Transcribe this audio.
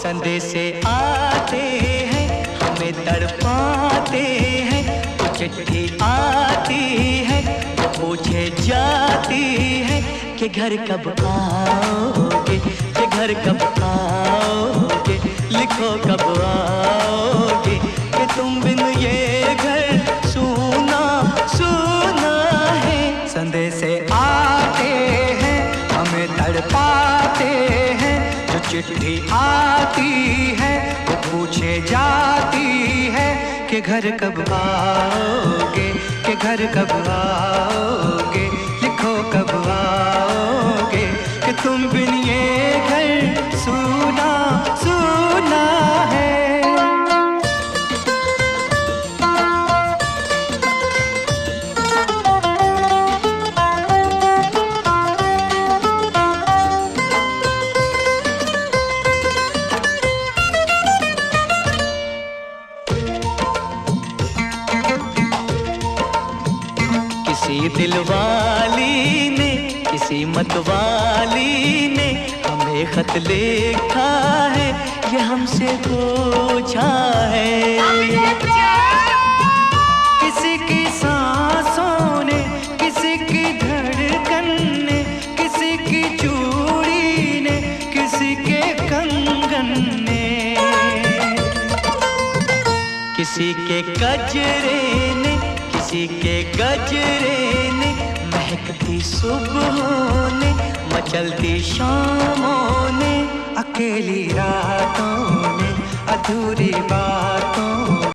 संदेशे आते हैं, हमें तड़पाते हैं। चिट्ठी आती है, पूछे जाती है कि घर कब आओगे, कि घर कब आओगे, लिखो कब आओगे, कि तुम बिन ये घर सूना सूना है। संदेशे आते हैं, हमें तड़पाते हैं। जो चिट्ठी आती है, वो पूछे जाती है कि घर कब आओगे, कि घर कब आओगे, लिखो कब आओगे, कि तुम बिन ये घर सूना सूना है। किसी दिलवाली ने, किसी मतवाली ने हमें खत लिखा है, ये हमसे पूछा है। किसी की सांसों ने, किसी की धड़कन ने, किसी की चूड़ी ने, किसी के कंगन ने, किसी के गजरे ने, किसी के गजरे ने, महकती सुबहों ने, मचलती शामों ने, अकेली रातों ने, अधूरी बातों